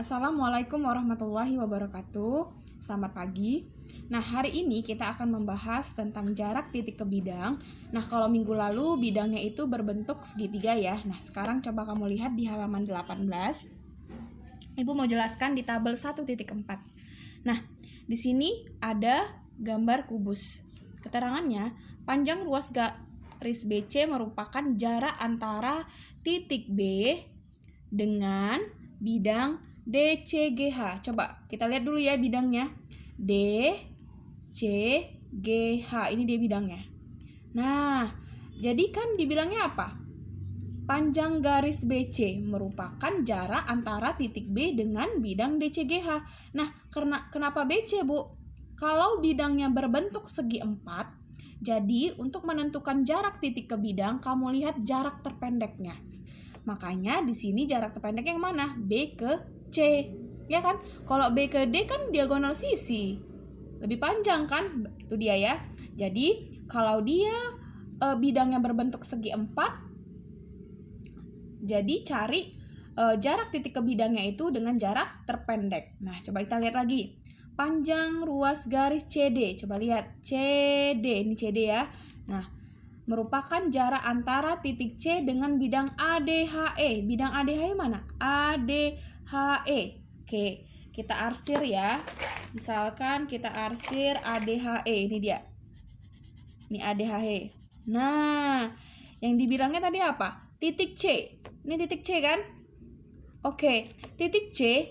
Assalamualaikum warahmatullahi wabarakatuh. Selamat pagi. Nah, hari ini kita akan membahas tentang jarak titik ke bidang. Nah, kalau minggu lalu bidangnya itu berbentuk segitiga ya. Nah, sekarang coba kamu lihat di halaman 18. Ibu mau jelaskan di tabel 1.4. Nah, di sini ada gambar kubus. Keterangannya, panjang ruas garis BC merupakan jarak antara titik B dengan bidang DCGH. Coba kita lihat dulu ya bidangnya. DCGH, ini dia bidangnya. Nah, jadi kan dibilangnya apa? Panjang garis BC merupakan jarak antara titik B dengan bidang DCGH. Nah, kenapa BC, Bu? Kalau bidangnya berbentuk segi 4, jadi untuk menentukan jarak titik ke bidang, kamu lihat jarak terpendeknya. Makanya di sini jarak terpendek yang mana? B ke C, ya kan? Kalau B ke D kan diagonal sisi, lebih panjang kan? Itu dia ya. Jadi kalau dia bidangnya berbentuk segi 4, jadi cari jarak titik ke bidangnya itu dengan jarak terpendek. Nah, coba kita lihat lagi. Panjang ruas garis CD. Coba lihat CD, ini CD ya. Nah, merupakan jarak antara titik C dengan bidang ADHE. Bidang ADHE mana? ADHE. Oke, kita arsir ya. Misalkan kita arsir ADHE, ini dia. Ini ADHE. Nah, yang dibilangnya tadi apa? Titik C. Ini titik C kan? Oke, titik C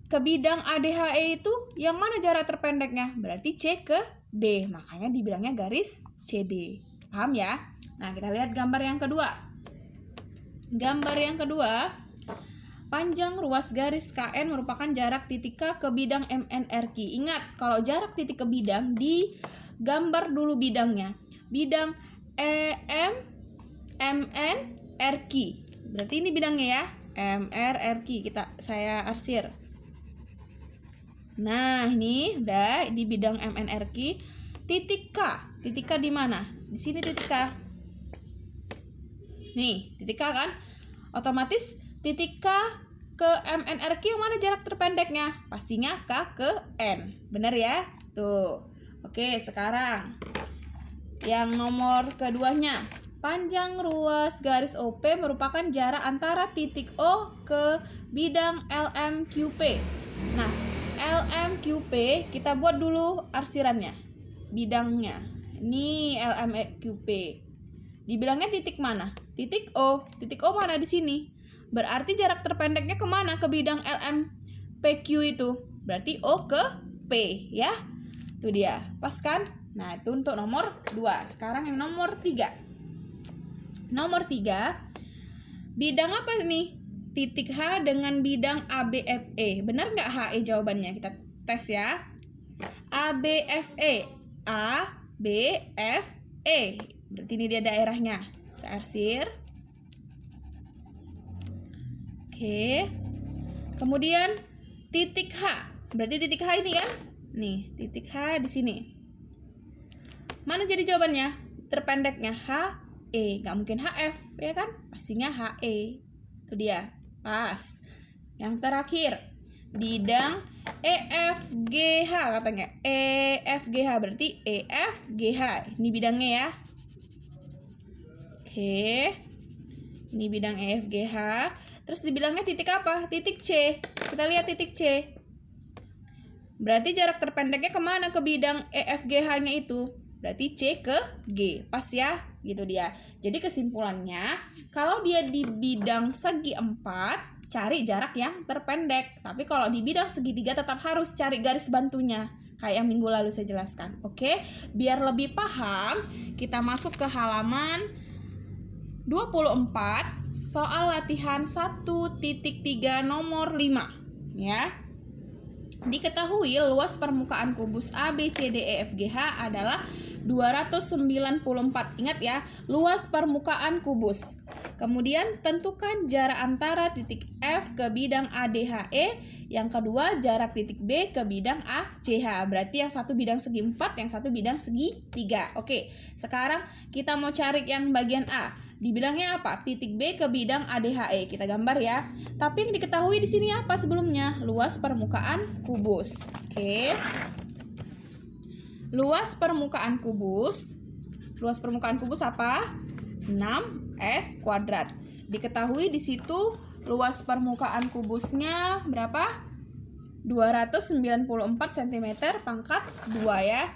ke bidang ADHE itu yang mana jarak terpendeknya? Berarti C ke D. Makanya dibilangnya garis CD. Paham ya? Nah, kita lihat gambar yang kedua. Gambar yang kedua, panjang ruas garis KN merupakan jarak titik K ke bidang MNRQ. Ingat, kalau jarak titik ke bidang, digambar dulu bidangnya. Bidang EM, MN, RQ. Berarti ini bidangnya ya, MRRQ. Saya arsir. Nah, ini udah di bidang MNRQ. Titik K. Titik K di mana? Di sini titik K. Nih, titik K kan? Otomatis titik K ke MNRQ yang mana jarak terpendeknya? Pastinya K ke N. Benar ya? Tuh. Oke, sekarang yang nomor keduanya. Panjang ruas garis OP merupakan jarak antara titik O ke bidang LMQP. Nah, LMQP kita buat dulu arsirannya. Bidangnya. Ini LMQP. Dibilangnya titik mana? Titik O. Titik O mana di sini? Berarti jarak terpendeknya kemana? Ke bidang LMPQ itu. Berarti O ke P ya. Itu dia. Pas kan? Nah, itu untuk nomor 2. Sekarang yang nomor 3. Nomor 3. Bidang apa nih? Titik H dengan bidang ABFE. Benar nggak HE jawabannya? Kita tes ya. ABFE. ABFE. Berarti ini dia daerahnya. Saya arsir. Oke. Kemudian titik H. Berarti titik H ini kan? Nih, titik H di sini. Mana jadi jawabannya? Terpendeknya HE. Nggak mungkin HF, ya kan? Pastinya HE. Itu dia. Pas. Yang terakhir, bidang EFGH katanya. EFGH berarti EFGH. Ini bidangnya ya. Oke. Ini bidang EFGH. Terus dibilangnya titik apa? Titik C. Kita lihat titik C. Berarti jarak terpendeknya kemana ke bidang EFGH-nya itu? Berarti C ke G. Pas ya? Gitu dia. Jadi kesimpulannya, kalau dia di bidang segi 4, cari jarak yang terpendek. Tapi kalau di bidang segitiga tetap harus cari garis bantunya. Kayak yang minggu lalu saya jelaskan. Oke? Biar lebih paham, kita masuk ke halaman 24, soal latihan 1.3 nomor 5. Ya. Diketahui luas permukaan kubus ABCDEFGH adalah 294. Ingat ya, luas permukaan kubus. Kemudian tentukan jarak antara titik F ke bidang ADHE. Yang kedua jarak titik B ke bidang ACH. Berarti yang satu bidang segi 4, yang satu bidang segi 3. Oke, sekarang kita mau cari yang bagian A. Dibilangnya apa? Titik B ke bidang ADHE. Kita gambar ya. Tapi yang diketahui di sini apa sebelumnya? Luas permukaan kubus. Oke. Luas permukaan kubus. Luas permukaan kubus apa? 6S kuadrat. Diketahui di situ luas permukaan kubusnya berapa? 294 cm pangkat 2 ya.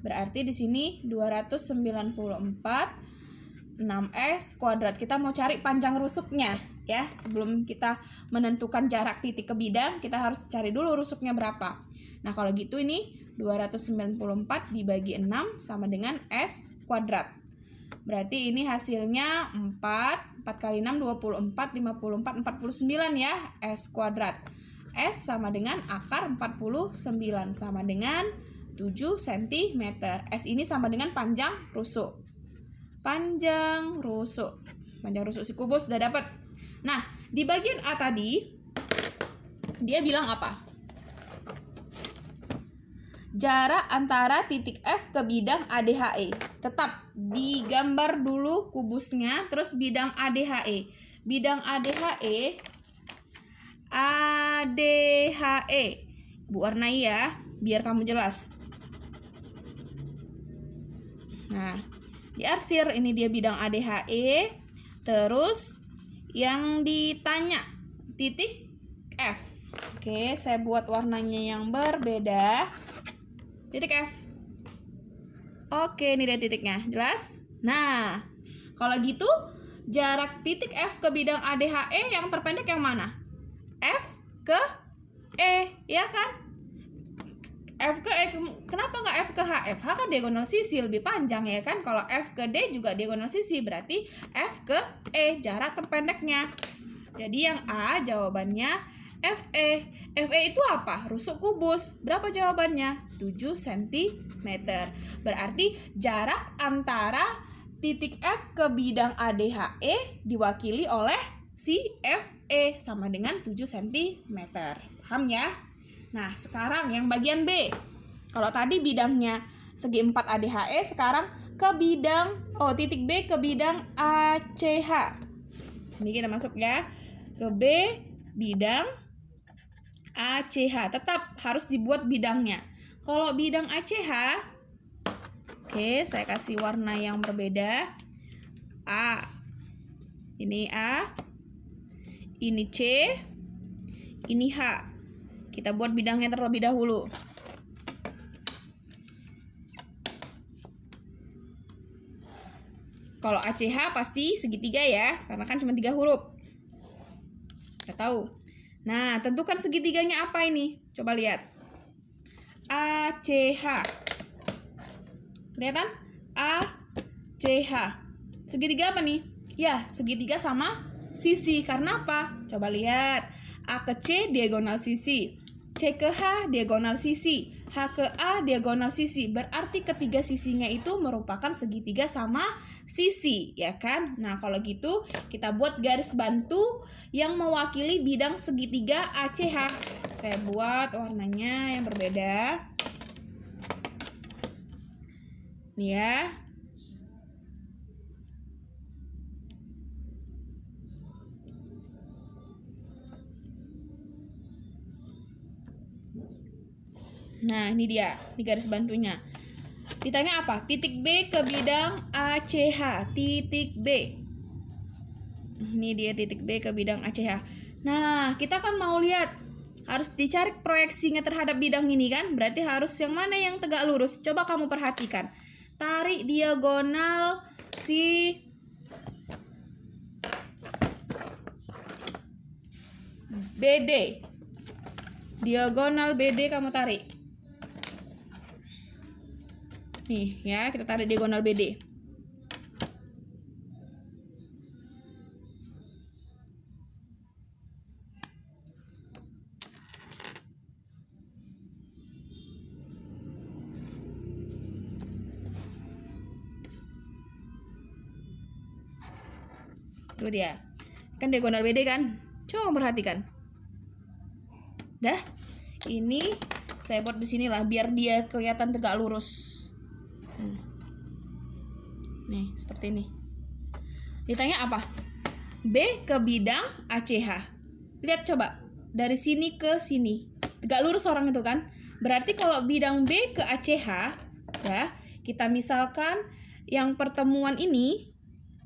Berarti di sini 294 6S kuadrat. Kita mau cari panjang rusuknya ya. Sebelum kita menentukan jarak titik ke bidang, kita harus cari dulu rusuknya berapa. Nah, kalau gitu ini 294 dibagi 6 sama dengan S kuadrat. Berarti ini hasilnya 4 kali 6, 24, 54, 49 ya, S kuadrat. S sama dengan akar 49, sama dengan 7 cm. S ini sama dengan panjang rusuk. Panjang rusuk si kubus sudah dapat. Nah, di bagian A tadi, dia bilang apa? Jarak antara titik F ke bidang ADHE. Tetap digambar dulu kubusnya, terus bidang ADHE. Bidang ADHE, Bu warnai ya, biar kamu jelas. Nah, diarsir, ini dia bidang ADHE. Terus yang ditanya titik F. Oke, saya buat warnanya yang berbeda. Titik F. Oke, ini dia titiknya. Jelas? Nah, kalau gitu jarak titik F ke bidang ADHE yang terpendek yang mana? F ke E, ya kan? F ke E, kenapa nggak F ke H? F H kan diagonal sisi, lebih panjang ya kan? Kalau F ke D juga diagonal sisi, berarti F ke E, jarak terpendeknya. Jadi yang A jawabannya FE. FE itu apa? Rusuk kubus. Berapa jawabannya? 7 cm. Berarti jarak antara titik F ke bidang ADHE diwakili oleh si FE sama dengan 7 cm. Paham ya? Nah, sekarang yang bagian B. Kalau tadi bidangnya segi 4 ADHE, sekarang ke bidang titik B ke bidang ACH. Sini kita masuk ya. Ke B bidang ACH, tetap harus dibuat bidangnya. Kalau bidang ACH, oke, saya kasih warna yang berbeda. A, ini A, ini C, ini H. Kita buat bidangnya terlebih dahulu. Kalau ACH pasti segitiga ya, karena kan cuma 3 huruf. Kita tahu. Nah, tentukan segitiganya apa ini? Coba lihat. ACH. Kelihatan? ACH. Segitiga apa nih? Ya, segitiga sama sisi. Karena apa? Coba lihat. A ke C diagonal sisi. C ke H diagonal sisi. H ke A diagonal sisi. Berarti ketiga sisinya itu merupakan segitiga sama sisi, ya kan? Nah, kalau gitu kita buat garis bantu yang mewakili bidang segitiga ACH. Saya buat warnanya yang berbeda. Nih ya. Nah, ini dia, ini garis bantunya. Ditanya apa? Titik B ke bidang ACH. Titik B. Ini dia titik B ke bidang ACH. Nah, kita kan mau lihat, harus dicari proyeksinya terhadap bidang ini kan? Berarti harus yang mana yang tegak lurus. Coba kamu perhatikan. Tarik diagonal si BD. Diagonal BD kamu tarik. Nih ya, kita tarik diagonal BD. Tuh dia. Kan diagonal BD kan? Coba perhatikan. Dah. Ini saya buat di sini lah biar dia kelihatan tegak lurus. Nih, seperti ini. Ditanya apa? B ke bidang ACH. Lihat coba, dari sini ke sini. Tegak lurus orang itu kan? Berarti kalau bidang B ke ACH, ya, kita misalkan yang pertemuan ini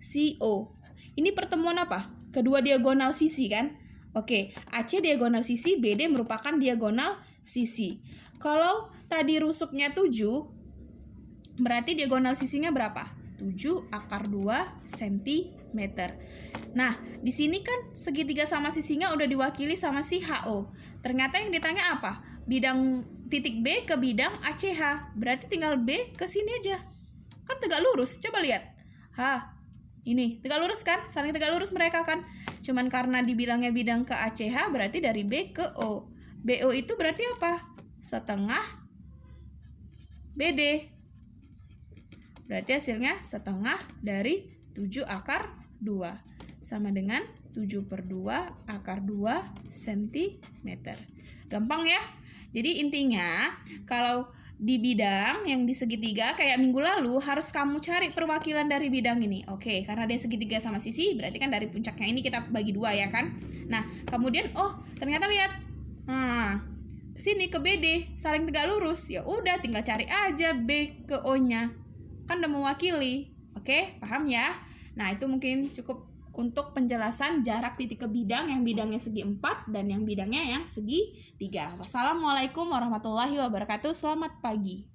CO. Ini pertemuan apa? Kedua diagonal sisi kan? Oke, AC diagonal sisi, BD merupakan diagonal sisi. Kalau tadi rusuknya 7, berarti diagonal sisinya berapa? 7 akar 2 cm. Nah, di sini kan segitiga sama sisinya udah diwakili sama si HO. Ternyata yang ditanya apa? Bidang titik B ke bidang ACH. Berarti tinggal B ke sini aja. Kan tegak lurus. Coba lihat. Ini tegak lurus kan? Saling tegak lurus mereka kan? Cuman karena dibilangnya bidang ke ACH, berarti dari B ke O. BO itu berarti apa? Setengah BD. Berarti hasilnya setengah dari 7 akar 2. Sama dengan 7/2 akar 2 cm. Gampang ya? Jadi intinya, kalau di bidang yang di segitiga kayak minggu lalu, harus kamu cari perwakilan dari bidang ini. Oke, karena dia segitiga sama sisi, berarti kan dari puncaknya ini kita bagi 2 ya kan? Nah, kemudian ternyata lihat. Nah, kesini ke BD saling tegak lurus. Ya udah, tinggal cari aja B ke O-nya. Kan udah mewakili. Oke, paham ya? Nah, itu mungkin cukup untuk penjelasan jarak titik ke bidang yang bidangnya segi 4 dan yang bidangnya yang segi 3. Wassalamualaikum warahmatullahi wabarakatuh. Selamat pagi.